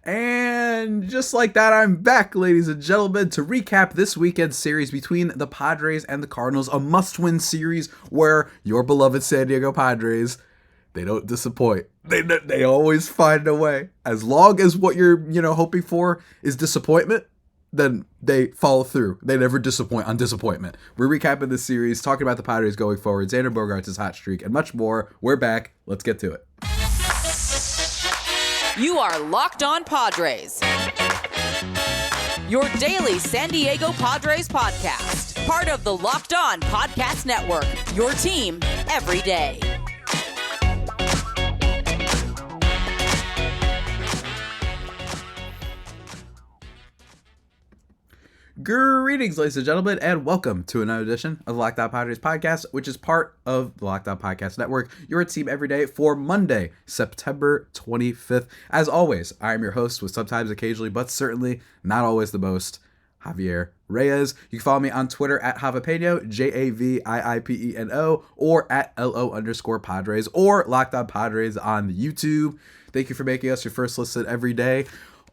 And just like that, I'm back, ladies and gentlemen, to recap this weekend's series between the Padres and the Cardinals, a must-win series where your beloved San Diego Padres, they don't disappoint. They always find a way. As long as what you're, hoping for is disappointment, then they follow through. They never disappoint on disappointment. We're recapping this series, talking about the Padres going forward, Xander Bogaerts' hot streak, and much more. We're back. Let's get to it. You are Locked On Padres, your daily San Diego Padres podcast. Part of the Locked On Podcast Network, your team every day. Greetings, ladies and gentlemen, and welcome to another edition of the Locked On Padres podcast, which is part of the Locked On Podcast Network, your team every day for Monday, September 25th. As always, I am your host with sometimes, occasionally, but certainly not always the most, Javier Reyes. You can follow me on Twitter at Javipeno, Javiipeno, or at LO_Padres, or Locked On Padres on YouTube. Thank you for making us your first listen every day.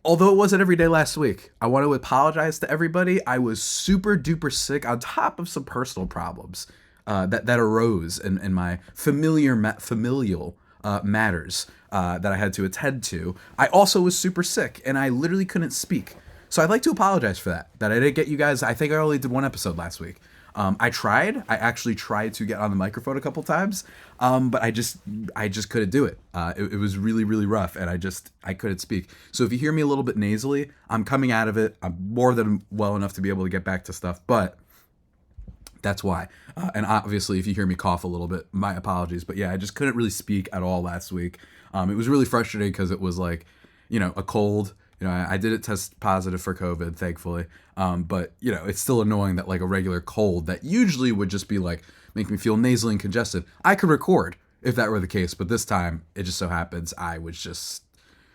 Although it wasn't every day last week, I want to apologize to everybody. I was super duper sick on top of some personal problems that arose in my familial matters that I had to attend to. I also was super sick and I literally couldn't speak. So I'd like to apologize for that I didn't get you guys. I think I only did one episode last week. I actually tried to get on the microphone a couple times, but I just couldn't do it. It was really, really rough, and I couldn't speak. So if you hear me a little bit nasally, I'm coming out of it. I'm more than well enough to be able to get back to stuff, but that's why. And obviously, if you hear me cough a little bit, my apologies. But yeah, I just couldn't really speak at all last week. It was really frustrating because it was like, a cold. I didn't test positive for COVID, thankfully. But, it's still annoying that like a regular cold that usually would just be like, make me feel nasally and congested. I could record if that were the case. But this time, it just so happens I was just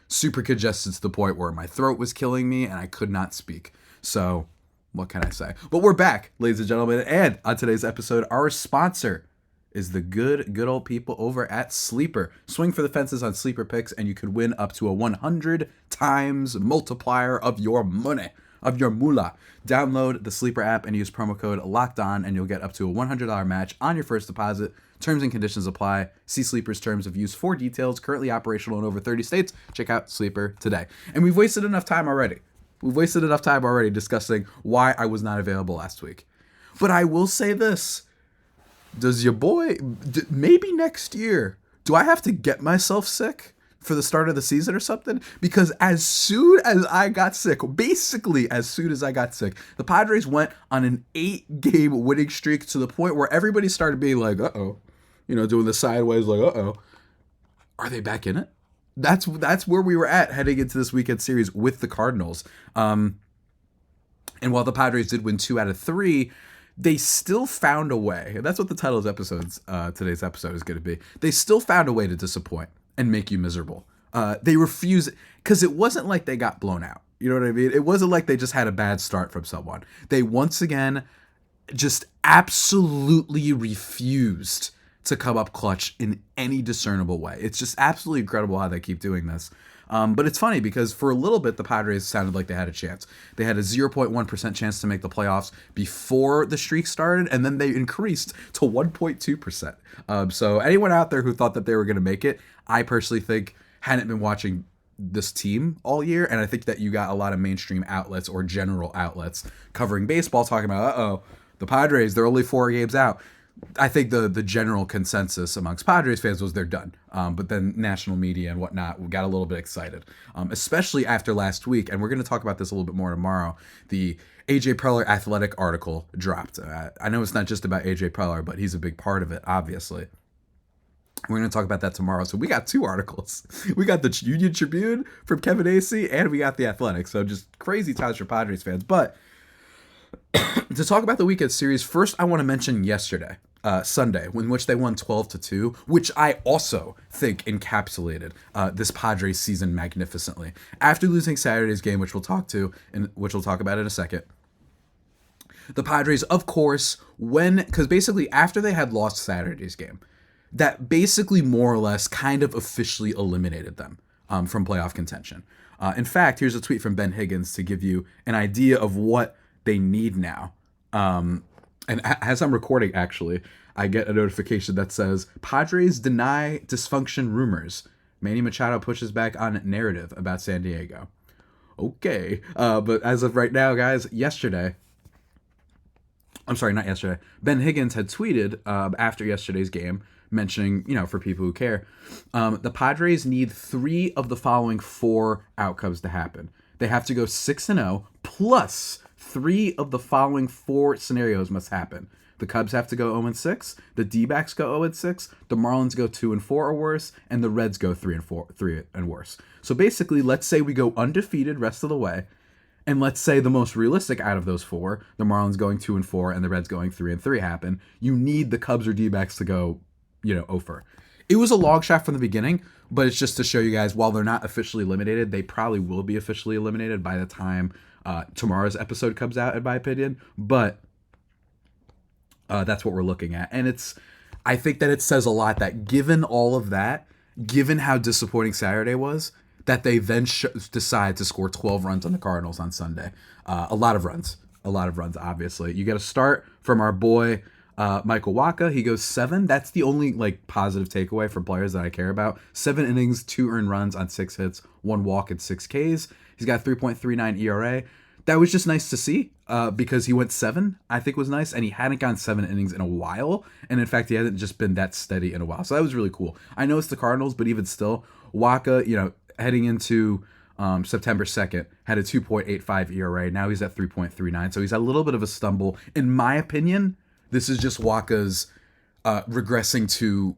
super congested to the point where my throat was killing me and I could not speak. So what can I say? But we're back, ladies and gentlemen. And on today's episode, our sponsor is the good old people over at Sleeper. Swing for the fences on Sleeper picks, and you could win up to a 100 times multiplier of your money, of your moolah. Download the Sleeper app and use promo code LOCKEDON, and you'll get up to a $100 match on your first deposit. Terms and conditions apply. See Sleeper's terms of use for details. Currently operational in over 30 states. Check out Sleeper today. And we've wasted enough time already. Discussing why I was not available last week. But I will say this. Does your boy, maybe next year, do I have to get myself sick for the start of the season or something? Because as soon as I got sick, the Padres went on an 8-game winning streak to the point where everybody started being like, uh-oh, doing the sideways, like, uh-oh, are they back in it? That's where we were at heading into this weekend series with the Cardinals. And while the Padres did win 2 out of 3, they still found a way. And that's what the title of today's episode is going to be. They still found a way to disappoint and make you miserable. They refuse, because it wasn't like they got blown out. You know what I mean? It wasn't like they just had a bad start from someone. They once again just absolutely refused to come up clutch in any discernible way. It's just absolutely incredible how they keep doing this. But it's funny because for a little bit, the Padres sounded like they had a chance. They had a 0.1% chance to make the playoffs before the streak started, and then they increased to 1.2%. So anyone out there who thought that they were going to make it, I personally think hadn't been watching this team all year, and I think that you got a lot of mainstream outlets or general outlets covering baseball talking about, the Padres, they're only 4 games out. I think the general consensus amongst Padres fans was they're done. But then national media and whatnot got a little bit excited, especially after last week. And we're going to talk about this a little bit more tomorrow. The AJ Preller Athletic article dropped. I know it's not just about AJ Preller, but he's a big part of it, obviously. We're going to talk about that tomorrow. So we got 2 articles. We got the Union Tribune from Kevin Acee, and we got the Athletic. So just crazy times for Padres fans. But to talk about the weekend series, first I want to mention yesterday. Sunday, in which they won 12-2, which I also think encapsulated this Padres season magnificently. After losing Saturday's game, which we'll talk about in a second, the Padres, of course, because basically after they had lost Saturday's game, that basically more or less kind of officially eliminated them from playoff contention. In fact, here's a tweet from Ben Higgins to give you an idea of what they need now. And as I'm recording, actually, I get a notification that says, Padres deny dysfunction rumors. Manny Machado pushes back on narrative about San Diego. Okay. But as of right now, guys, not yesterday. Ben Higgins had tweeted after yesterday's game, mentioning, for people who care, the Padres need 3 of the following 4 outcomes to happen. They have to go 6-0, plus 3 of the following 4 scenarios must happen. The Cubs have to go 0-6, the D-backs go 0-6, the Marlins go 2-4 or worse, and the Reds go 3 and worse. So basically, let's say we go undefeated rest of the way, and let's say the most realistic out of those 4, the Marlins going 2-4 and the Reds going 3-3 happen. You need the Cubs or D-backs to go, 0-4. It was a long shot from the beginning, but it's just to show you guys, while they're not officially eliminated, they probably will be officially eliminated by the time tomorrow's episode comes out, in my opinion. But that's what we're looking at. And I think that it says a lot that given all of that, given how disappointing Saturday was, that they then decide to score 12 runs on the Cardinals on Sunday. A lot of runs, obviously. You get a start from our boy, Michael Wacha. He goes 7. That's the only positive takeaway from players that I care about. 7 innings, 2 earned runs on 6 hits, 1 walk and 6 Ks. He's got 3.39 ERA. That was just nice to see because he went 7, I think was nice, and he hadn't gone 7 innings in a while, and in fact, he hasn't just been that steady in a while, so that was really cool. I know it's the Cardinals, but even still, Wacha, heading into September 2nd, had a 2.85 ERA. Now he's at 3.39, so he's had a little bit of a stumble. In my opinion, this is just Wacha's regressing to,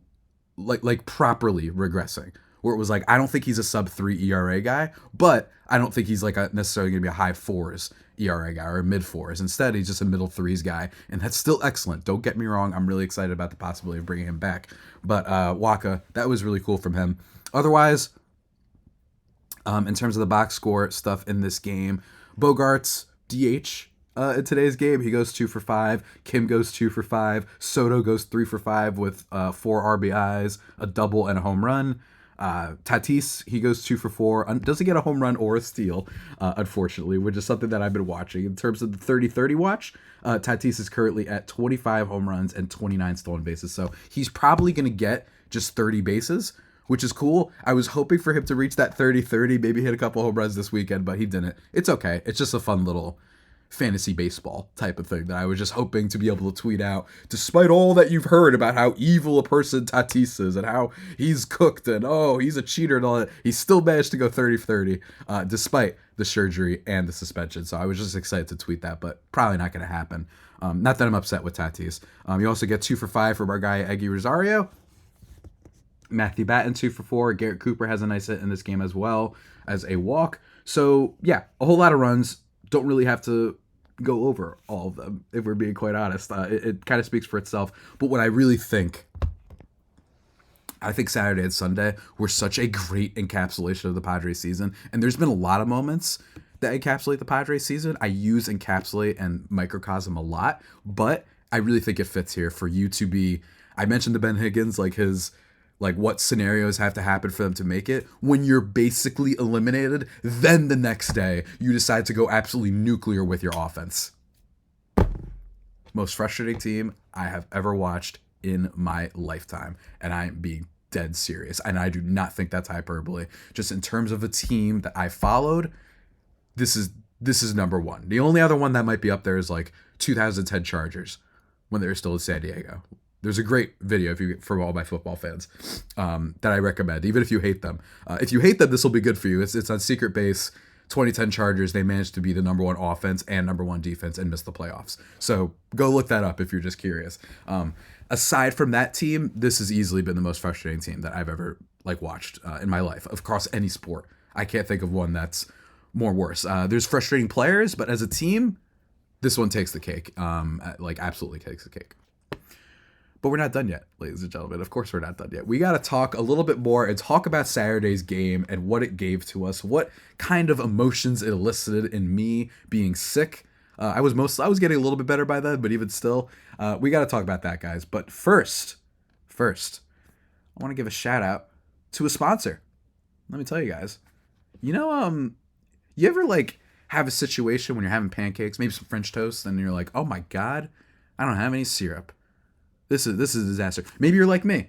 properly regressing, where it was I don't think he's a sub-3 ERA guy, but I don't think he's necessarily going to be a high 4s ERA guy or a mid 4s. Instead, he's just a middle 3s guy, and that's still excellent. Don't get me wrong. I'm really excited about the possibility of bringing him back. But Wacha, that was really cool from him. Otherwise, in terms of the box score stuff in this game, Bogarts, DH in today's game. He goes 2 for 5. Kim goes 2 for 5. Soto goes 3 for 5 with 4 RBIs, a double, and a home run. Tatis, he goes 2 for 4. Doesn't get a home run or a steal, unfortunately, which is something that I've been watching. In terms of the 30-30 watch, Tatis is currently at 25 home runs and 29 stolen bases. So he's probably going to get just 30 bases, which is cool. I was hoping for him to reach that 30-30, maybe hit a couple home runs this weekend, but he didn't. It's okay. It's just a fun little fantasy baseball type of thing that I was just hoping to be able to tweet out, despite all that you've heard about how evil a person Tatis is and how he's cooked and he's a cheater and all that. He still managed to go 30-30 despite the surgery and the suspension. So I was just excited to tweet that, but probably not going to happen. Not that I'm upset with Tatis. You also get 2 for 5 from our guy Eggy Rosario. Matthew Batten 2 for 4. Garrett Cooper has a nice hit in this game as well as a walk. So yeah, a whole lot of runs. Don't really have to go over all of them, if we're being quite honest. It kind of speaks for itself. But what I really think, Saturday and Sunday were such a great encapsulation of the Padres season. And there's been a lot of moments that encapsulate the Padres season. I use encapsulate and microcosm a lot, but I really think it fits here for you to be, I mentioned to Ben Higgins, his what scenarios have to happen for them to make it. When you're basically eliminated, then the next day you decide to go absolutely nuclear with your offense. Most frustrating team I have ever watched in my lifetime, and I'm being dead serious. And I do not think that's hyperbole. Just in terms of a team that I followed, this is number one. The only other one that might be up there is 2010 Chargers when they were still in San Diego. There's a great video for all my football fans that I recommend, even if you hate them. If you hate them, this will be good for you. It's on Secret Base. 2010 Chargers, they managed to be the number 1 offense and number 1 defense and miss the playoffs. So go look that up if you're just curious. Aside from that team, this has easily been the most frustrating team that I've ever watched in my life across any sport. I can't think of one that's more worse. There's frustrating players, but as a team, this one takes the cake. Absolutely takes the cake. But we're not done yet, ladies and gentlemen. Of course we're not done yet. We got to talk a little bit more and talk about Saturday's game and what it gave to us, what kind of emotions it elicited in me being sick. I was getting a little bit better by then, but even still, we got to talk about that, guys. But first, I want to give a shout out to a sponsor. let me tell you guys. You know, you ever like have a situation when you're having pancakes, maybe some French toast, and you're like, oh my God, I don't have any syrup. This is a disaster. Maybe you're like me.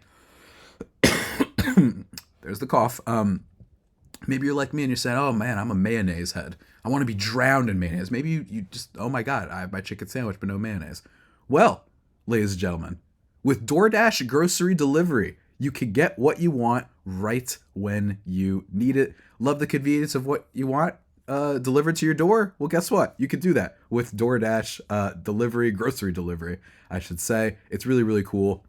There's the cough. Maybe you're like me and you're saying, oh man, I'm a mayonnaise head. I want to be drowned in mayonnaise. Maybe you just, oh my God, I have my chicken sandwich, but no mayonnaise. Well, ladies and gentlemen, with DoorDash grocery delivery, you can get what you want right when you need it. Love the convenience of what you want delivered to your door? Well, guess what? You can do that with DoorDash grocery delivery, I should say. It's really, really cool.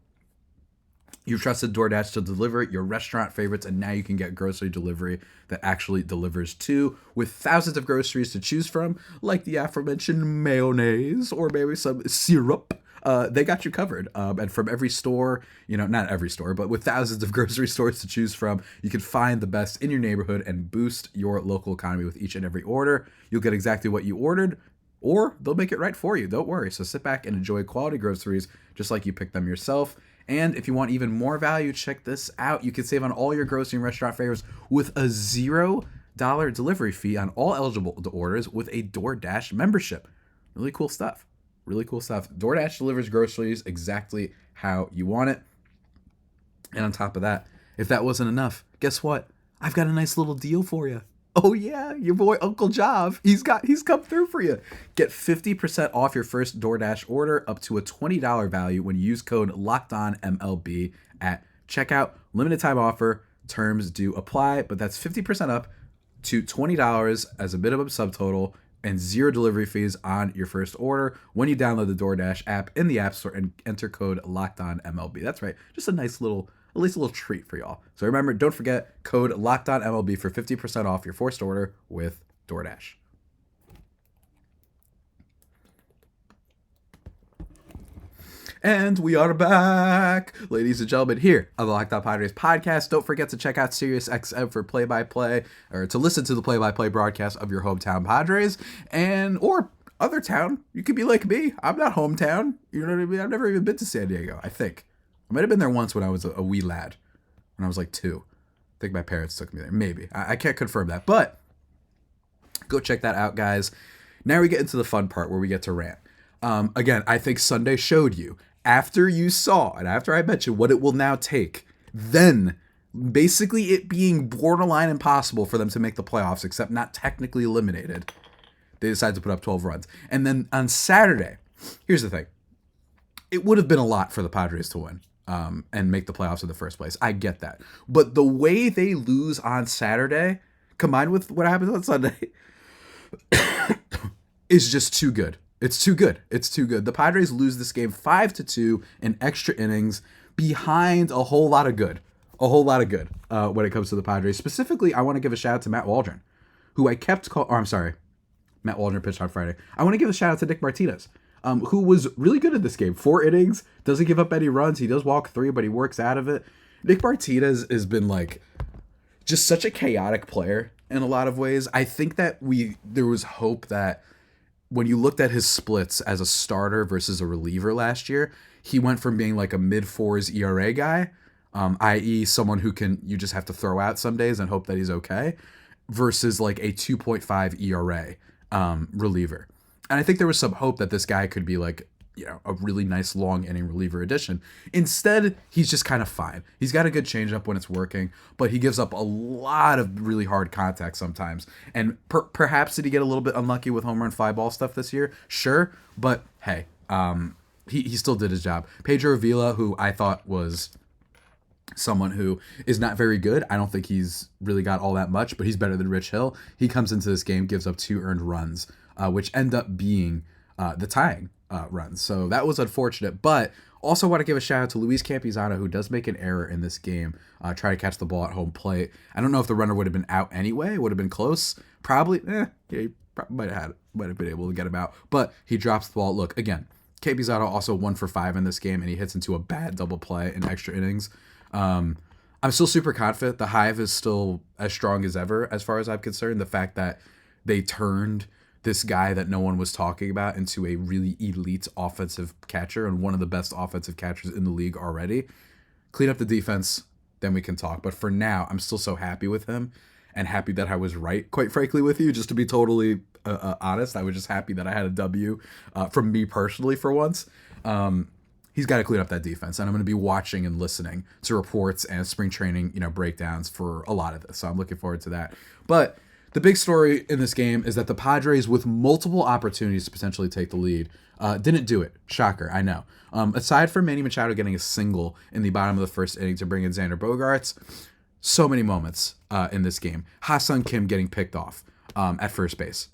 You've trusted DoorDash to deliver your restaurant favorites, and now you can get grocery delivery that actually delivers too, with thousands of groceries to choose from, like the aforementioned mayonnaise or maybe some syrup. They got you covered. And from every store, not every store, but with thousands of grocery stores to choose from, you can find the best in your neighborhood and boost your local economy with each and every order. You'll get exactly what you ordered, or they'll make it right for you. Don't worry. So sit back and enjoy quality groceries just like you picked them yourself. And if you want even more value, check this out. You can save on all your grocery and restaurant favorites with a $0 delivery fee on all eligible orders with a DoorDash membership. Really cool stuff. Really cool stuff. DoorDash delivers groceries exactly how you want it. And on top of that, if that wasn't enough, guess what? I've got a nice little deal for you. Oh yeah, your boy Uncle Jav, he's come through for you. Get 50% off your first DoorDash order up to a $20 value when you use code LOCKEDONMLB at checkout. Limited time offer, terms do apply, but that's 50% up to $20 as a minimum subtotal and $0 delivery fees on your first order when you download the DoorDash app in the App Store and enter code LOCKEDONMLB. That's right, just a nice little treat for y'all. So remember, don't forget, code LOCKEDONMLB for 50% off your first order with DoorDash. And we are back, ladies and gentlemen, here on the Locked On Padres podcast. Don't forget to check out SiriusXM for play-by-play, or to listen to the play-by-play broadcast of your hometown Padres, or other town. You could be like me. I'm not hometown. You know what I mean? I've never even been to San Diego, I think. I might have been there once when I was a wee lad, when I was like 2. I think my parents took me there. Maybe. I can't confirm that, but go check that out, guys. Now we get into the fun part where we get to rant. Again, I think Sunday showed you, after you saw and after I mentioned what it will now take, then basically it being borderline impossible for them to make the playoffs, except not technically eliminated, they decided to put up 12 runs. And then on Saturday, here's the thing. It would have been a lot for the Padres to win and make the playoffs in the first place. I get that. But the way they lose on Saturday, combined with what happens on Sunday, is just too good. It's too good. It's too good. The Padres lose this game 5-2 in extra innings behind a whole lot of good. A whole lot of good when it comes to the Padres. Specifically, I want to give a shout out to Matt Waldron, who I kept calling... Oh, I'm sorry. Matt Waldron pitched on Friday. I want to give a shout out to Nick Martinez, who was really good in this game. 4 innings, doesn't give up any runs. He does walk 3, but he works out of it. Nick Martinez has been like just such a chaotic player in a lot of ways. I think that there was hope that when you looked at his splits as a starter versus a reliever last year, he went from being like a mid-4s ERA guy, i.e. someone who you just have to throw out some days and hope that he's okay, versus like a 2.5 ERA reliever. And I think there was some hope that this guy could be like, a really nice long inning reliever addition. Instead, he's just kind of fine. He's got a good changeup when it's working, but he gives up a lot of really hard contact sometimes. And perhaps did he get a little bit unlucky with home run fly ball stuff this year? Sure, but hey, he still did his job. Pedro Avila, who I thought was someone who is not very good. I don't think he's really got all that much, but he's better than Rich Hill. He comes into this game, gives up 2 earned runs, which end up being the tying runs. So that was unfortunate, but also want to give a shout out to Luis Campusano, who does make an error in this game, try to catch the ball at home plate. I don't know if the runner would have been out anyway, would have been close. Probably, he might have been able to get him out, but he drops the ball. Look, again, Campusano also 1 for 5 in this game, and he hits into a bad double play in extra innings. I'm still super confident. The Hive is still as strong as ever, as far as I'm concerned. The fact that they turned this guy that no one was talking about into a really elite offensive catcher and one of the best offensive catchers in the league already. Clean up the defense, then we can talk. But for now, I'm still so happy with him and happy that I was right, quite frankly, with you. Just to be totally honest, I was just happy that I had a W from me personally for once. He's got to clean up that defense, and I'm going to be watching and listening to reports and spring training, breakdowns for a lot of this. So I'm looking forward to that. But the big story in this game is that the Padres, with multiple opportunities to potentially take the lead, didn't do it. Shocker, I know. Aside from Manny Machado getting a single in the bottom of the first inning to bring in Xander Bogaerts, so many moments in this game. Ha-Seong Kim getting picked off at first base.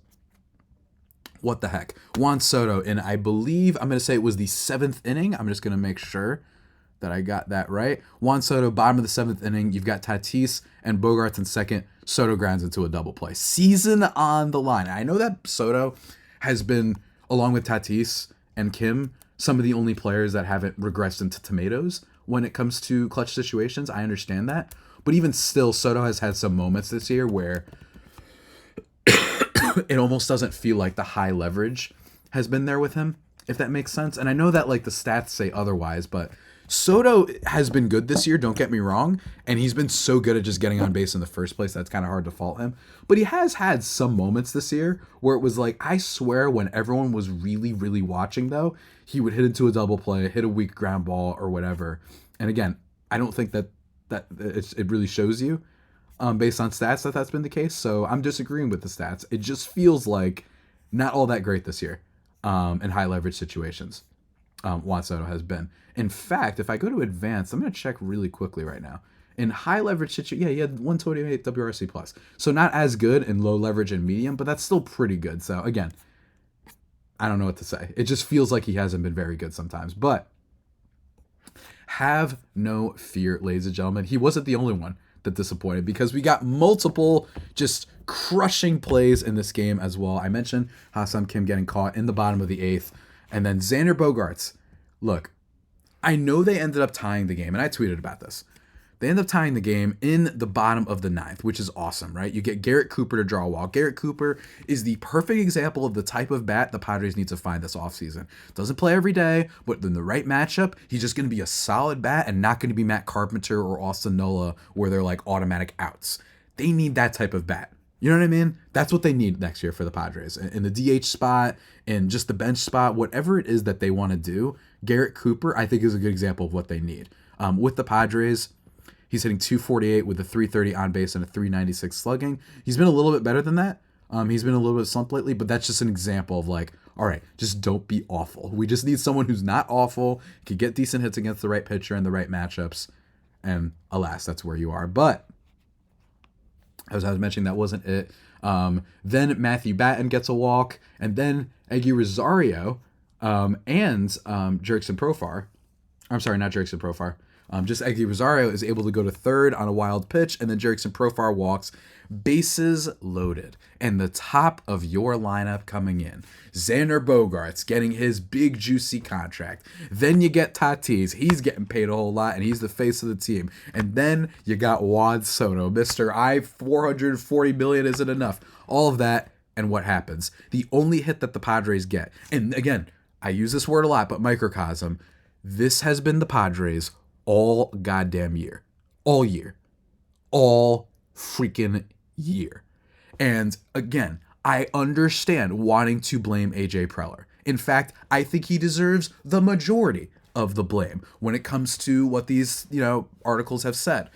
What the heck? Juan Soto in, I believe, I'm going to say it was the 7th inning. I'm just going to make sure that I got that right. Juan Soto, bottom of the 7th inning. You've got Tatis and Bogaerts in second. Soto grounds into a double play. Season on the line. I know that Soto has been, along with Tatis and Kim, some of the only players that haven't regressed into tomatoes when it comes to clutch situations. I understand that. But even still, Soto has had some moments this year where it almost doesn't feel like the high leverage has been there with him, if that makes sense. And I know that like the stats say otherwise, but Soto has been good this year, don't get me wrong, and he's been so good at just getting on base in the first place, that's kind of hard to fault him. But he has had some moments this year where it was like, I swear when everyone was really, really watching, though, he would hit into a double play, hit a weak ground ball or whatever. And again, I don't think that it really shows you based on stats that that's been the case. So I'm disagreeing with the stats. It just feels like not all that great this year in high leverage situations. Juan Soto has been. In fact, if I go to advanced, I'm going to check really quickly right now. In high leverage situation, he had 128 WRC plus. So not as good in low leverage and medium, but that's still pretty good. So again, I don't know what to say. It just feels like he hasn't been very good sometimes. But have no fear, ladies and gentlemen. He wasn't the only one that disappointed, because we got multiple just crushing plays in this game as well. I mentioned Ha-Seong Kim getting caught in the bottom of the 8th. And then Xander Bogaerts. Look, I know they ended up tying the game, and I tweeted about this. They end up tying the game in the bottom of the 9th, which is awesome, right? You get Garrett Cooper to draw a walk. Garrett Cooper is the perfect example of the type of bat the Padres need to find this offseason. Doesn't play every day, but in the right matchup, he's just going to be a solid bat and not going to be Matt Carpenter or Austin Nola where they're like automatic outs. They need that type of bat. You know what I mean? That's what they need next year for the Padres. In the DH spot, in just the bench spot, whatever it is that they want to do, Garrett Cooper, I think, is a good example of what they need. With the Padres, he's hitting 248 with a 330 on base and a 396 slugging. He's been a little bit better than that. He's been a little bit slumped lately, but that's just an example of like, all right, just don't be awful. We just need someone who's not awful, can get decent hits against the right pitcher and the right matchups. And alas, that's where you are. But as I was mentioning, that wasn't it. Then Matthew Batten gets a walk, and then Eggy Rosario and Jerickson Profar. I'm sorry, not Jerickson Profar. Just Eggy Rosario is able to go to third on a wild pitch, and then Jerickson Profar walks. Bases loaded. And the top of your lineup coming in. Xander Bogaerts getting his big juicy contract. Then you get Tatis. He's getting paid a whole lot, and he's the face of the team. And then you got Juan Soto. Mr. $440 million isn't enough. All of that, and what happens? The only hit that the Padres get, and again, I use this word a lot, but microcosm, this has been the Padres all goddamn year. All year. All freaking year. And again, I understand wanting to blame AJ Preller. In fact, I think he deserves the majority of the blame when it comes to what these, articles have said.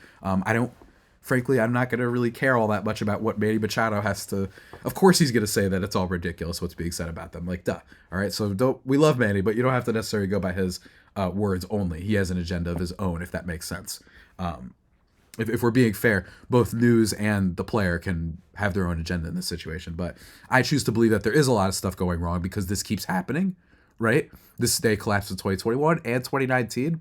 Frankly, I'm not going to really care all that much about what Manny Machado has to. Of course, he's going to say that it's all ridiculous what's being said about them. Like, duh. All right. So we love Manny, but you don't have to necessarily go by his words only. He has an agenda of his own, if that makes sense. If we're being fair, both news and the player can have their own agenda in this situation. But I choose to believe that there is a lot of stuff going wrong because this keeps happening, right? They collapsed in 2021 and 2019.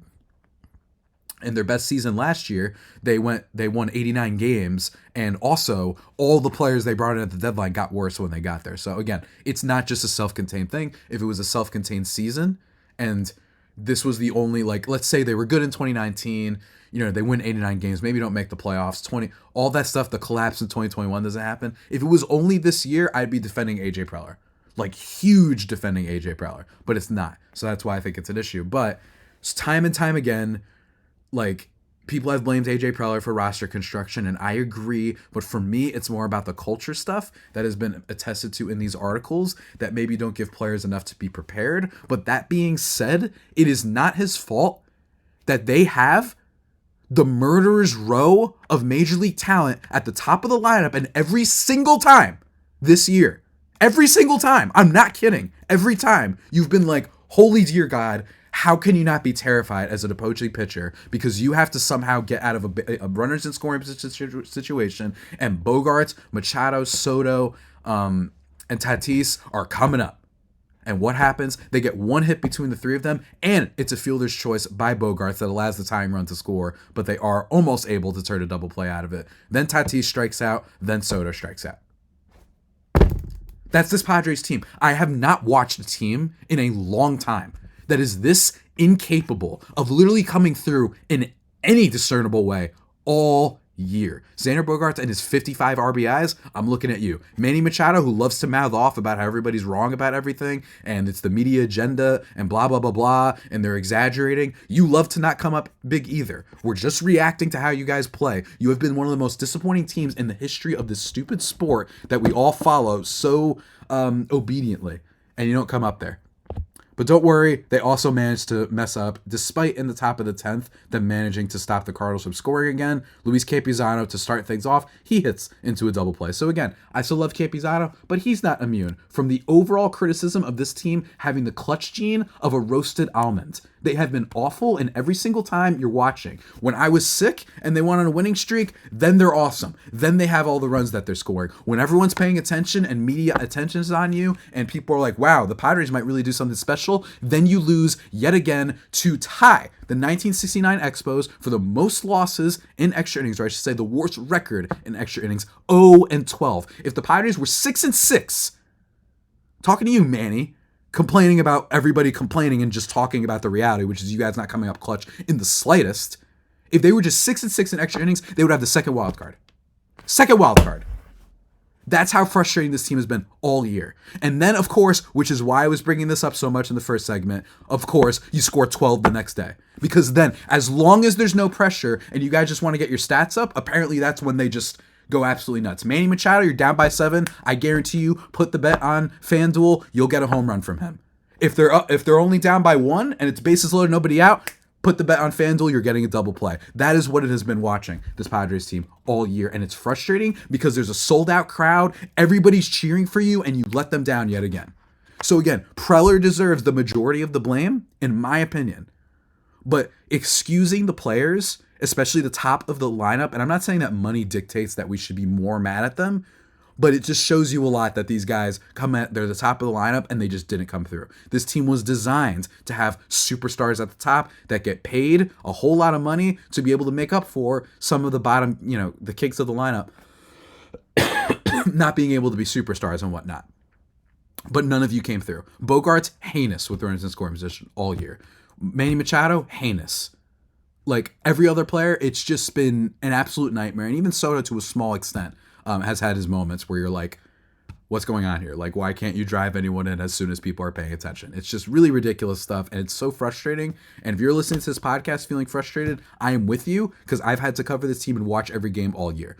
In their best season last year, they won 89 games, and also all the players they brought in at the deadline got worse when they got there. So again, it's not just a self-contained thing. If it was a self-contained season, and this was the only, let's say they were good in 2019, they win 89 games, maybe don't make the playoffs, all that stuff, the collapse in 2021 doesn't happen. If it was only this year, I'd be defending AJ Preller, huge defending AJ Preller, but it's not. So that's why I think it's an issue. But it's time and time again, People have blamed AJ Preller for roster construction, and I agree. But for me, it's more about the culture stuff that has been attested to in these articles that maybe don't give players enough to be prepared. But that being said, it is not his fault that they have the murderer's row of major league talent at the top of the lineup, and every single time this year, every single time, I'm not kidding, every time you've been like, holy dear God, how can you not be terrified as an opposing pitcher because you have to somehow get out of a runners in scoring situation, and Bogaerts, Machado, Soto, and Tatis are coming up. And what happens? They get one hit between the three of them, and it's a fielder's choice by Bogaerts that allows the tying run to score, but they are almost able to turn a double play out of it. Then Tatis strikes out, then Soto strikes out. That's this Padres team. I have not watched a team in a long time that is this incapable of literally coming through in any discernible way all year. Xander Bogaerts and his 55 RBIs, I'm looking at you. Manny Machado, who loves to mouth off about how everybody's wrong about everything, and it's the media agenda, and blah, blah, blah, blah, and they're exaggerating. You love to not come up big either. We're just reacting to how you guys play. You have been one of the most disappointing teams in the history of this stupid sport that we all follow so obediently, and you don't come up there. But don't worry, they also managed to mess up, despite in the top of the 10th, them managing to stop the Cardinals from scoring again. Luis Campusano, to start things off, he hits into a double play. So again, I still love Campusano, but he's not immune from the overall criticism of this team having the clutch gene of a roasted almond. They have been awful in every single time you're watching. When I was sick and they went on a winning streak, then they're awesome. Then they have all the runs that they're scoring. When everyone's paying attention and media attention is on you and people are like, wow, the Padres might really do something special, then you lose yet again to tie the 1969 Expos for the most losses in extra innings, or I should say the worst record in extra innings, 0-12. If the Padres were 6-6, talking to you, Manny, complaining about everybody complaining and just talking about the reality, which is you guys not coming up clutch in the slightest. If they were just 6-6 in extra innings, they would have the second wild card. Second wild card. That's how frustrating this team has been all year. And then, of course, which is why I was bringing this up so much in the first segment, of course, you score 12 the next day. Because then, as long as there's no pressure and you guys just want to get your stats up, apparently that's when they just go absolutely nuts. Manny Machado, you're down by 7. I guarantee you, put the bet on FanDuel, you'll get a home run from him. If they're only down by 1 and it's bases loaded, nobody out, put the bet on FanDuel, you're getting a double play. That is what it has been watching this Padres team all year, and it's frustrating because there's a sold-out crowd, everybody's cheering for you, and you let them down yet again. So again, Preller deserves the majority of the blame, in my opinion. But excusing the players, especially the top of the lineup, and I'm not saying that money dictates that we should be more mad at them, but it just shows you a lot that these guys they're the top of the lineup and they just didn't come through. This team was designed to have superstars at the top that get paid a whole lot of money to be able to make up for some of the bottom, the kicks of the lineup not being able to be superstars and whatnot. But none of you came through. Bogaerts, heinous with runners in scoring position all year. Manny Machado, heinous. Like every other player, it's just been an absolute nightmare. And even Soto, to a small extent, has had his moments where you're like, what's going on here? Like, why can't you drive anyone in as soon as people are paying attention? It's just really ridiculous stuff, and it's so frustrating. And if you're listening to this podcast feeling frustrated, I am with you, because I've had to cover this team and watch every game all year.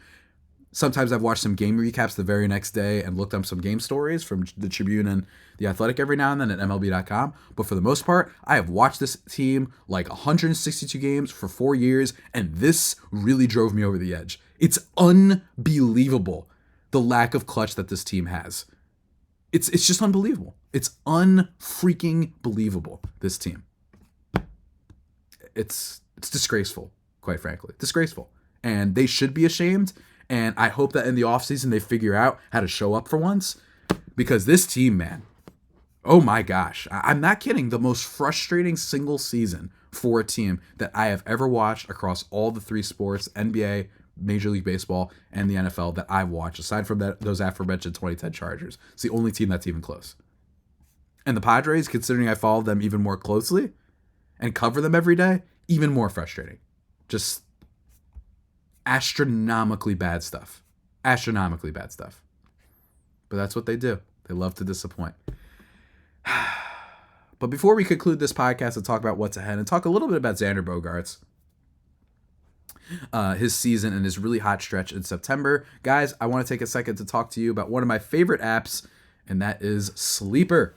Sometimes I've watched some game recaps the very next day and looked up some game stories from the Tribune and The Athletic every now and then at MLB.com. But for the most part, I have watched this team like 162 games for 4 years, and this really drove me over the edge. It's unbelievable, the lack of clutch that this team has. It's just unbelievable. It's unfreaking believable, this team. It's disgraceful, quite frankly. Disgraceful. And they should be ashamed. And I hope that in the offseason they figure out how to show up for once. Because this team, man, oh my gosh. I'm not kidding. The most frustrating single season for a team that I have ever watched across all the 3 sports, NBA, Major League Baseball, and the NFL, that I've watched, aside from those aforementioned 2010 Chargers. It's the only team that's even close. And the Padres, considering I follow them even more closely and cover them every day, even more frustrating. Just astronomically bad stuff. Astronomically bad stuff. But that's what they do. They love to disappoint. But before we conclude this podcast and talk about what's ahead and talk a little bit about Xander Bogaerts, his season and his really hot stretch in September. Guys, I want to take a second to talk to you about one of my favorite apps, and that is Sleeper.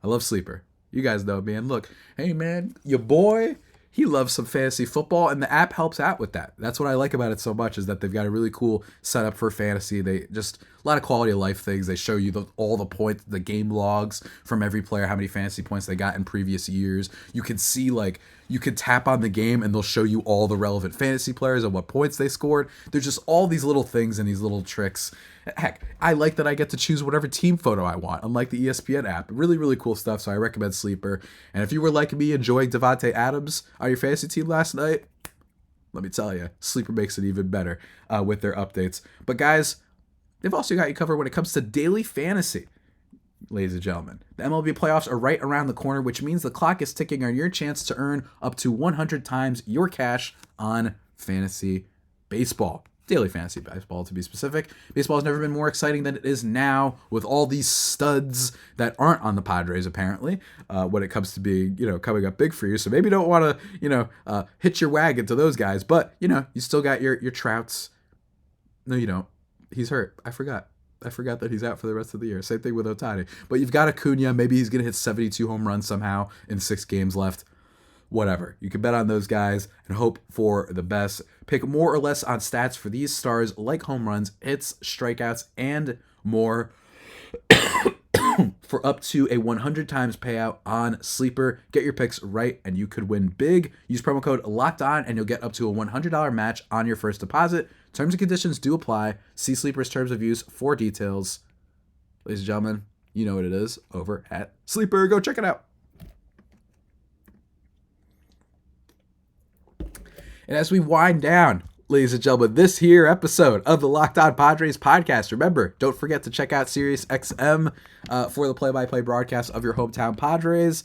I love Sleeper. You guys know me. And look, hey man, your boy, he loves some fantasy football, and the app helps out with that. That's what I like about it so much, is that they've got a really cool setup for fantasy. They just, a lot of quality of life things. They show you all the points, the game logs from every player, how many fantasy points they got in previous years. You can see, like, you could tap on the game and they'll show you all the relevant fantasy players and what points they scored. There's just all these little things and these little tricks. Heck, I like that I get to choose whatever team photo I want, unlike the ESPN app. Really, really cool stuff, so I recommend Sleeper. And if you were like me enjoying Devontae Adams on your fantasy team last night, let me tell you, Sleeper makes it even better with their updates. But guys, they've also got you covered when it comes to daily fantasy. Ladies and gentlemen, the MLB playoffs are right around the corner, which means the clock is ticking on your chance to earn up to 100 times your cash on fantasy baseball. Daily fantasy baseball, to be specific. Baseball has never been more exciting than it is now, with all these studs that aren't on the Padres, apparently, when it comes to being, coming up big for you. So maybe you don't want to, hitch your wagon to those guys, but, you still got your Trouts. No, you don't. He's hurt. I forgot that he's out for the rest of the year. Same thing with Ohtani. But you've got Acuna. Maybe he's going to hit 72 home runs somehow in 6 games left. Whatever. You can bet on those guys and hope for the best. Pick more or less on stats for these stars, like home runs, hits, strikeouts, and more for up to a 100 times payout on Sleeper. Get your picks right and you could win big. Use promo code LOCKEDON and you'll get up to a $100 match on your first deposit. Terms and conditions do apply. See Sleeper's terms of use for details. Ladies and gentlemen, you know what it is over at Sleeper. Go check it out. And as we wind down, ladies and gentlemen, this here episode of the Locked On Padres podcast, remember, don't forget to check out Sirius XM for the play-by-play broadcast of your hometown Padres.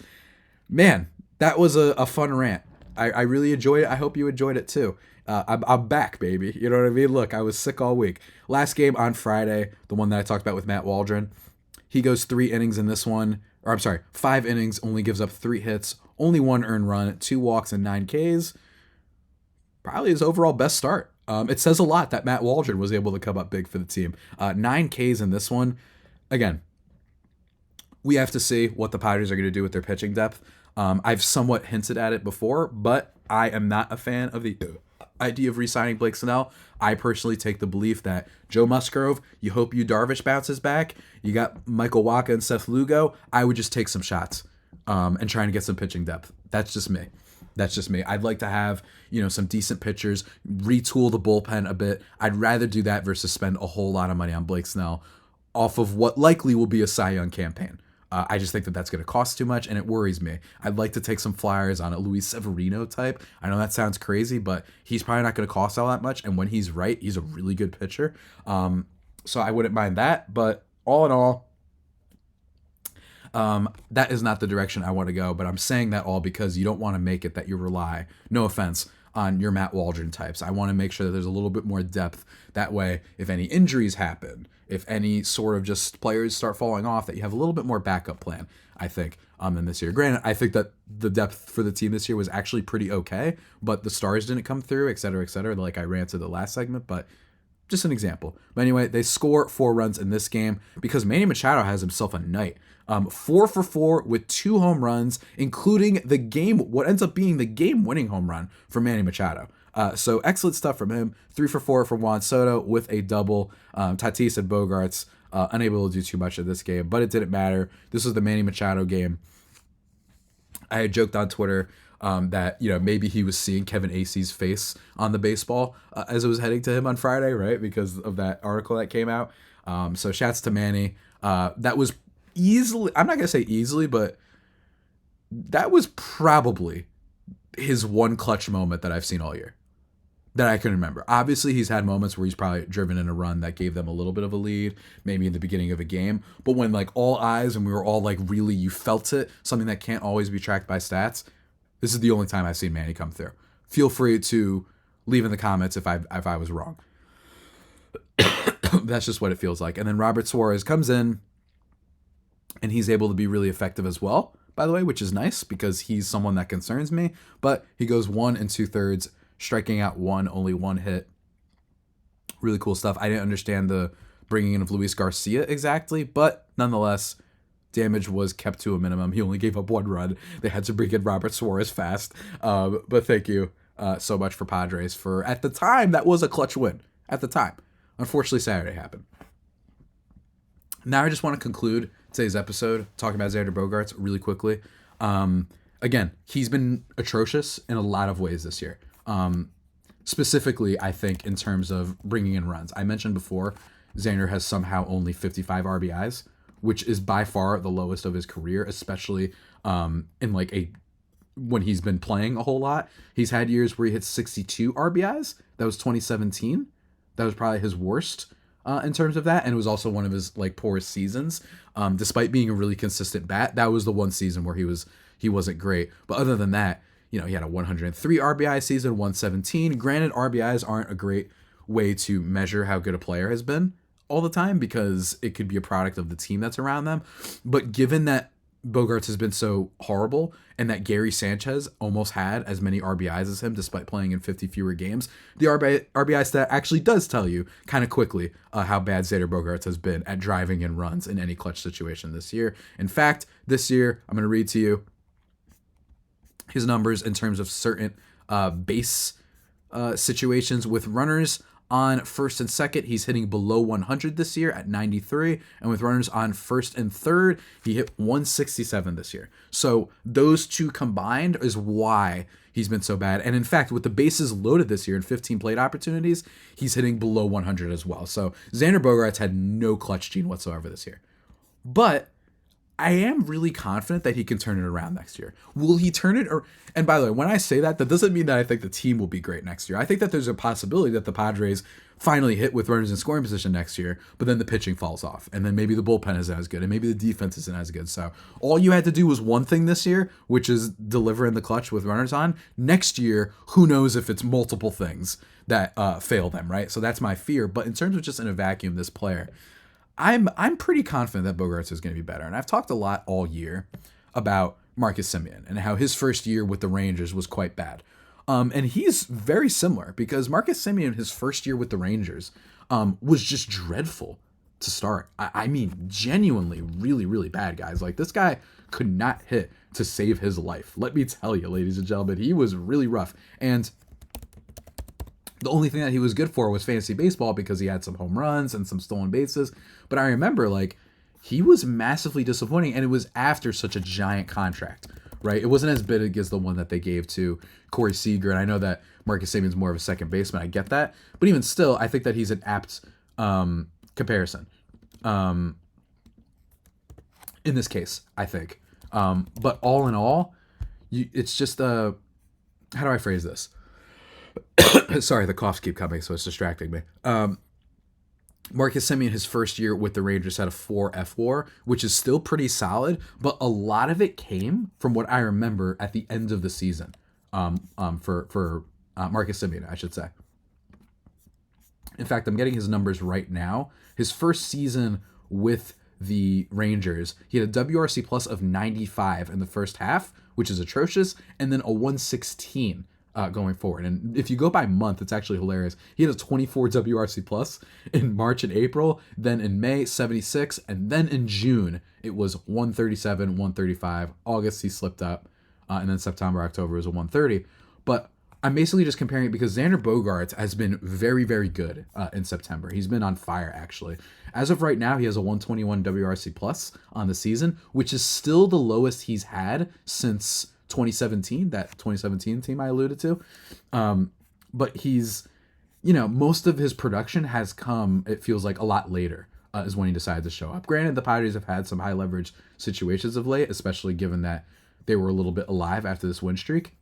Man, that was a fun rant. I really enjoyed it. I hope you enjoyed it too. I'm back, baby. You know what I mean? Look, I was sick all week. Last game on Friday, the one that I talked about with Matt Waldron, he goes 3 innings in this one. Or I'm sorry, 5 innings, only gives up 3 hits, only 1 earned run, 2 walks, and 9 Ks. Probably his overall best start. It says a lot that Matt Waldron was able to come up big for the team. 9 Ks in this one. Again, we have to see what the Padres are going to do with their pitching depth. I've somewhat hinted at it before, but I am not a fan of the idea of re-signing Blake Snell. I personally take the belief that Joe Musgrove, you hope Darvish bounces back. You got Michael Wacha and Seth Lugo. I would just take some shots and try and get some pitching depth. That's just me. I'd like to have, some decent pitchers, retool the bullpen a bit. I'd rather do that versus spend a whole lot of money on Blake Snell off of what likely will be a Cy Young campaign. I just think that that's going to cost too much, and it worries me. I'd like to take some flyers on a Luis Severino type. I know that sounds crazy, but he's probably not going to cost all that much, and when he's right, he's a really good pitcher. So I wouldn't mind that, but all in all, that is not the direction I want to go, but I'm saying that all because you don't want to make it that you rely, no offense, on your Matt Waldron types. I want to make sure that there's a little bit more depth. That way, if any injuries happen, if any sort of just players start falling off, that you have a little bit more backup plan, I think, than this year. Granted, I think that the depth for the team this year was actually pretty okay, but the stars didn't come through, et cetera, like I ranted the last segment, but just an example. But anyway, they score 4 runs in this game because Manny Machado has himself a night. 4 for 4 with 2 home runs, including what ends up being the game-winning home run for Manny Machado. So excellent stuff from him. 3 for 4 from Juan Soto with a double. Tatis and Bogarts unable to do too much of this game, but it didn't matter. This was the Manny Machado game. I had joked on Twitter that maybe he was seeing Kevin Acey's face on the baseball as it was heading to him on Friday, right? Because of that article that came out. So shouts to Manny. That was easily, I'm not gonna say easily, but that was probably his one clutch moment that I've seen all year that I can remember. Obviously, he's had moments where he's probably driven in a run that gave them a little bit of a lead, maybe in the beginning of a game. But when all eyes and we were all really, you felt it, something that can't always be tracked by stats. This is the only time I've seen Manny come through. Feel free to leave in the comments if I was wrong. That's just what it feels like. And then Robert Suarez comes in, and he's able to be really effective as well, by the way, which is nice because he's someone that concerns me. But he goes 1 2/3, striking out only one hit. Really cool stuff. I didn't understand the bringing in of Luis Garcia exactly, but nonetheless, damage was kept to a minimum. He only gave up 1 run. They had to bring in Robert Suarez fast. But thank you so much for Padres for, at the time, that was a clutch win. At the time. Unfortunately, Saturday happened. Now I just want to conclude today's episode talking about Xander Bogaerts really quickly. Again, he's been atrocious in a lot of ways this year. Specifically, I think, in terms of bringing in runs. I mentioned before, Xander has somehow only 55 RBIs, which is by far the lowest of his career, especially in like when he's been playing a whole lot. He's had years where he hit 62 RBIs. That was 2017. That was probably his worst in terms of that, and it was also one of his like poorest seasons. Despite being a really consistent bat, that was the one season where he wasn't great. But other than that, you know, he had a 103 RBI season, 117. Granted, RBIs aren't a great way to measure how good a player has been all the time because it could be a product of the team that's around them. But given that Bogaerts has been so horrible and that Gary Sanchez almost had as many RBIs as him despite playing in 50 fewer games, the RBI stat actually does tell you kind of quickly how bad Xander Bogaerts has been at driving in runs in any clutch situation this year. In fact, this year, I'm going to read to you his numbers in terms of certain base situations with runners on first and second. He's hitting below 100 this year at 93, and with runners on first and third, he hit 167 this year. So those two combined is why he's been so bad. And in fact, with the bases loaded this year and 15 plate opportunities, he's hitting below 100 as well. So Xander Bogaerts had no clutch gene whatsoever this year. But I am really confident that he can turn it around next year. Will he turn it? And by the way, when I say that, that doesn't mean that I think the team will be great next year. I think that there's a possibility that the Padres finally hit with runners in scoring position next year, but then the pitching falls off, and then maybe the bullpen isn't as good, and maybe the defense isn't as good. So all you had to do was one thing this year, which is deliver in the clutch with runners on. Next year, who knows if it's multiple things that fail them, right? So that's my fear. But in terms of just in a vacuum, this player, I'm pretty confident that Bogaerts is going to be better. And I've talked a lot all year about Marcus Semien and how his first year with the Rangers was quite bad. And he's very similar because Marcus Semien, his first year with the Rangers, was just dreadful to start. I mean, genuinely really, really bad, guys. Like, this guy could not hit to save his life. Let me tell you, ladies and gentlemen, he was really rough. And the only thing that he was good for was fantasy baseball because he had some home runs and some stolen bases. But I remember, like, he was massively disappointing, and it was after such a giant contract, right? It wasn't as big as the one that they gave to Corey Seager, and I know that Marcus Semien's more of a second baseman. I get that. But even still, I think that he's an apt comparison in this case, I think. But all in all, it's just how do I phrase this? Sorry, the coughs keep coming, so it's distracting me. Marcus Semien, his first year with the Rangers, had a 4 FWAR, which is still pretty solid, but a lot of it came from what I remember at the end of the season for Marcus Semien, I should say. In fact, I'm getting his numbers right now. His first season with the Rangers, he had a WRC plus of 95 in the first half, which is atrocious, and then a 116 going forward. And if you go by month, it's actually hilarious. He had a 24 WRC plus in March and April, then in May 76, and then in June it was 137, 135. August he slipped up, and then September, October was a 130. But I'm basically just comparing it because Xander Bogaerts has been very, very good in September. He's been on fire, actually. As of right now, he has a 121 WRC plus on the season, which is still the lowest he's had since 2017, that 2017 team I alluded to. But he's, most of his production has come, it feels like, a lot later is when he decided to show up. Granted, the Padres have had some high leverage situations of late, especially given that they were a little bit alive after this win streak.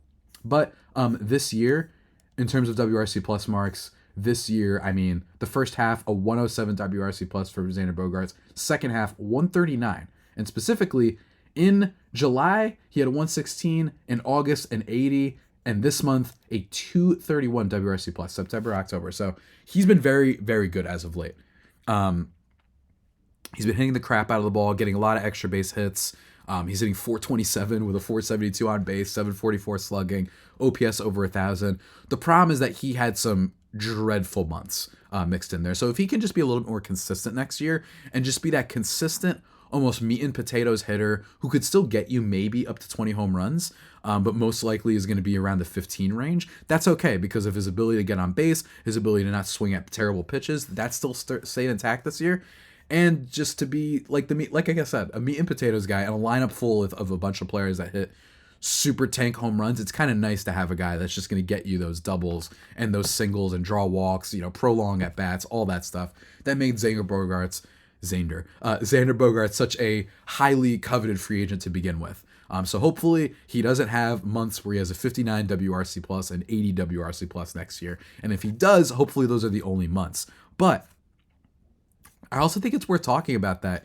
But this year, in terms of WRC plus marks, this year, I mean, the first half, a 107 WRC plus for Xander Bogaerts. Second half, 139. And specifically, in July, he had a 116. In August, an 80. And this month, a 231 WRC plus, September, October. So he's been very, very good as of late. He's been hitting the crap out of the ball, getting a lot of extra base hits. He's hitting 427 with a 472 on base, 744 slugging, OPS over 1,000. The problem is that he had some dreadful months mixed in there. So if he can just be a little bit more consistent next year and just be that consistent, almost meat and potatoes hitter who could still get you maybe up to 20 home runs, but most likely is going to be around the 15 range, that's okay because of his ability to get on base, his ability to not swing at terrible pitches. That's still stayed intact this year. And just to be like like I said, a meat and potatoes guy and a lineup full of a bunch of players that hit super tank home runs, it's kind of nice to have a guy that's just going to get you those doubles and those singles and draw walks, prolong at bats, all that stuff. That made Xander Bogaerts such a highly coveted free agent to begin with. So hopefully he doesn't have months where he has a 59 WRC plus and 80 WRC plus next year. And if he does, hopefully those are the only months. But I also think it's worth talking about that.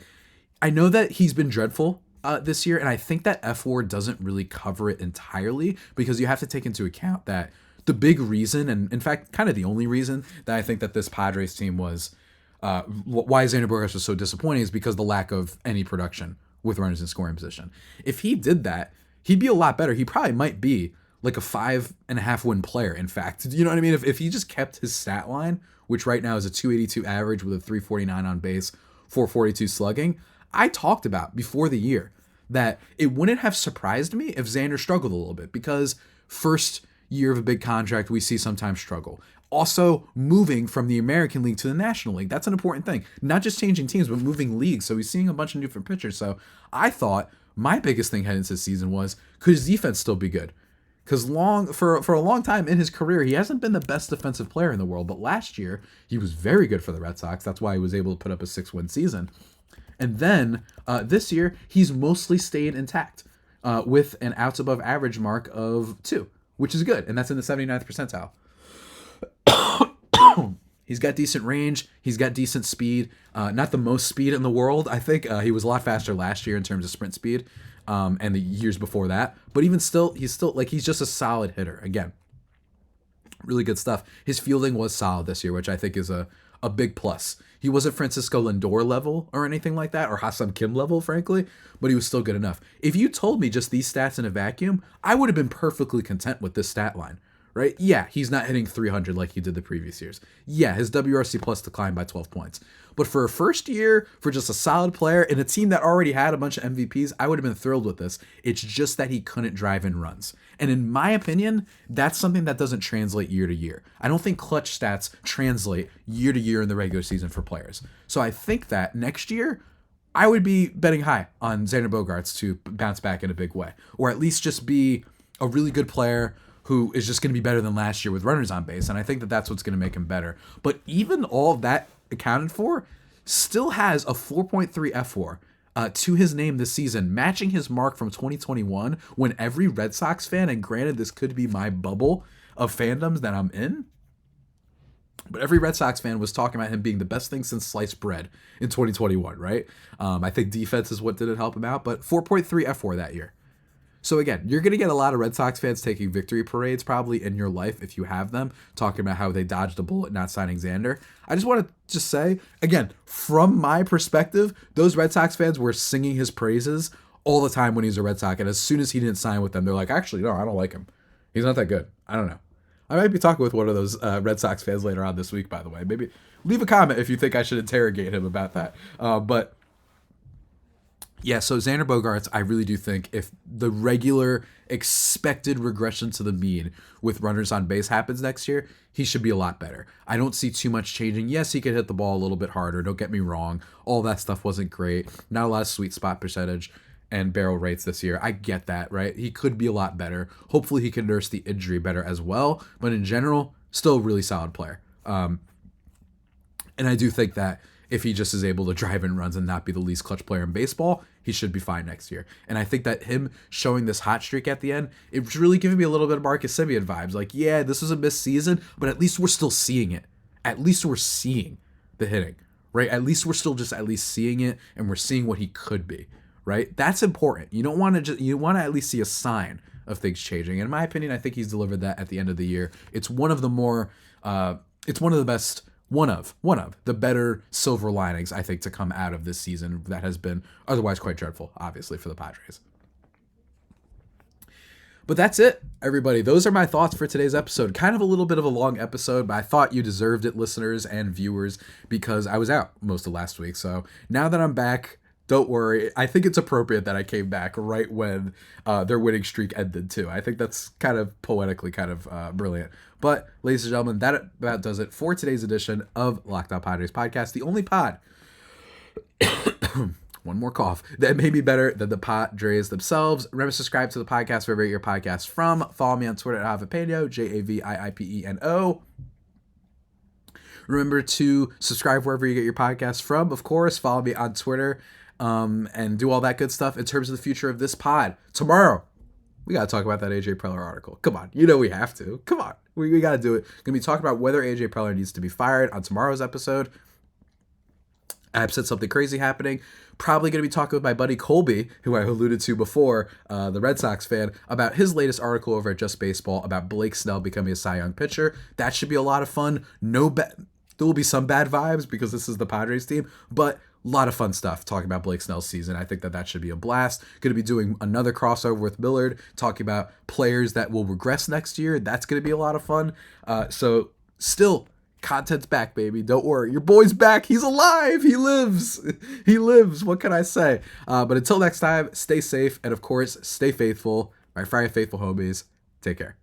I know that he's been dreadful this year, and I think that F4 doesn't really cover it entirely because you have to take into account that the big reason, and in fact, kind of the only reason that I think that this Padres team was why Xander Bogaerts was so disappointing is because of the lack of any production with runners in scoring position. If he did that, he'd be a lot better. He probably might be like a 5.5 win player, in fact. You know what I mean? If he just kept his stat line, which right now is a 282 average with a 349 on base, 442 slugging, I talked about before the year that it wouldn't have surprised me if Xander struggled a little bit because first year of a big contract, we see sometimes struggle. Also, moving from the American League to the National League, that's an important thing. Not just changing teams, but moving leagues. So he's seeing a bunch of different pitchers. So I thought my biggest thing heading into the season was, could his defense still be good? Because for a long time in his career, he hasn't been the best defensive player in the world. But last year, he was very good for the Red Sox. That's why he was able to put up a 6-win season. And then this year, he's mostly stayed intact with an outs above average mark of 2, which is good. And that's in the 79th percentile. He's got decent range. He's got decent speed. Not the most speed in the world. I think he was a lot faster last year in terms of sprint speed and the years before that. But even still, he's just a solid hitter. Again, really good stuff. His fielding was solid this year, which I think is a big plus. He wasn't Francisco Lindor level or anything like that, or Ha-Seong Kim level, frankly, but he was still good enough. If you told me just these stats in a vacuum, I would have been perfectly content with this stat line. Right? Yeah, he's not hitting 300 like he did the previous years. Yeah, his WRC plus declined by 12 points. But for a first year, for just a solid player in a team that already had a bunch of MVPs, I would have been thrilled with this. It's just that he couldn't drive in runs. And in my opinion, that's something that doesn't translate year to year. I don't think clutch stats translate year to year in the regular season for players. So I think that next year, I would be betting high on Xander Bogaerts to bounce back in a big way. Or at least just be a really good player who is just going to be better than last year with runners on base. And I think that that's what's going to make him better. But even all of that accounted for, still has a 4.3 F4 to his name this season, matching his mark from 2021 when every Red Sox fan, and granted this could be my bubble of fandoms that I'm in, but every Red Sox fan was talking about him being the best thing since sliced bread in 2021, right? I think defense is what didn't help him out, but 4.3 F4 that year. So again, you're going to get a lot of Red Sox fans taking victory parades probably in your life if you have them, talking about how they dodged a bullet not signing Xander. I just want to say, again, from my perspective, those Red Sox fans were singing his praises all the time when he was a Red Sox. And as soon as he didn't sign with them, they're like, actually, no, I don't like him. He's not that good. I don't know. I might be talking with one of those Red Sox fans later on this week, by the way. Maybe leave a comment if you think I should interrogate him about that. But yeah, so Xander Bogaerts, I really do think if the regular expected regression to the mean with runners on base happens next year, he should be a lot better. I don't see too much changing. Yes, he could hit the ball a little bit harder. Don't get me wrong. All that stuff wasn't great. Not a lot of sweet spot percentage and barrel rates this year. I get that, right? He could be a lot better. Hopefully he can nurse the injury better as well. But in general, still a really solid player. And I do think that if he just is able to drive in runs and not be the least clutch player in baseball, he should be fine next year. And I think that him showing this hot streak at the end, it's really giving me a little bit of Marcus Semien vibes. Like, yeah, this was a missed season, but at least we're still seeing it. At least we're seeing the hitting, right? At least we're still just at least seeing it, and we're seeing what he could be, right? That's important. You don't want to you want to at least see a sign of things changing. And in my opinion, I think he's delivered that at the end of the year. It's one of the more, it's one of the best one of the better silver linings, I think, to come out of this season that has been otherwise quite dreadful, obviously, for the Padres. But that's it, everybody. Those are my thoughts for today's episode. Kind of a little bit of a long episode, but I thought you deserved it, listeners and viewers, because I was out most of last week. So now that I'm back, don't worry. I think it's appropriate that I came back right when their winning streak ended, too. I think that's kind of poetically kind of brilliant. But, ladies and gentlemen, that about does it for today's edition of Locked On Padres Podcast, the only pod one more cough, that may be better than the Padres themselves. Remember to subscribe to the podcast wherever you get your podcasts from. Follow me on Twitter at Javipeno, Javiipieno. Remember to subscribe wherever you get your podcasts from. Of course, follow me on Twitter and do all that good stuff. In terms of the future of this pod, tomorrow, we got to talk about that AJ Preller article. Come on. You know we have to. Come on. We got to do it. Going to be talking about whether AJ Preller needs to be fired on tomorrow's episode. I've said something crazy happening. Probably going to be talking with my buddy Colby, who I alluded to before, the Red Sox fan, about his latest article over at Just Baseball about Blake Snell becoming a Cy Young pitcher. That should be a lot of fun. There will be some bad vibes because this is the Padres team, but a lot of fun stuff talking about Blake Snell's season. I think that should be a blast. Going to be doing another crossover with Millard, talking about players that will regress next year. That's going to be a lot of fun. So still, content's back, baby. Don't worry. Your boy's back. He's alive. He lives. He lives. What can I say? But until next time, stay safe. And of course, stay faithful. My Friday faithful homies. Take care.